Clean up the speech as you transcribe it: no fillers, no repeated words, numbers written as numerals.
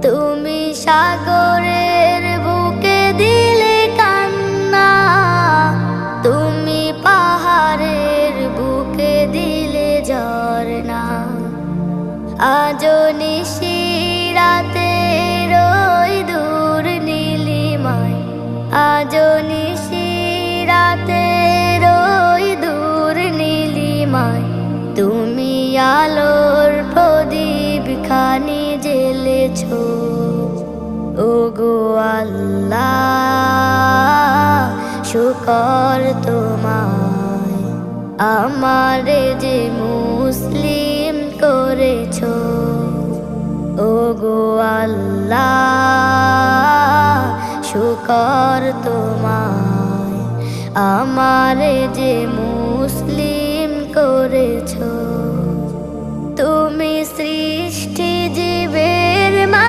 তুমি সাগরের বুকে দিলে কান্না, তুমি পাহাড়ের বুকে দিলে ঝরনা। আজও নিশি রাতে রই দূর নীলিমায়, আজও নিশি রাতে রই দূর নীলিমায়। তুমি আলোর প্রদীপ খানি জ্বেলেছো, ওগো আল্লাহ শুকর তোমায়, আমারে যে মুসলিম করেছো। ওগো আল্লাহ শুকর তোমায়, আমারে যে মুসলিম করেছো।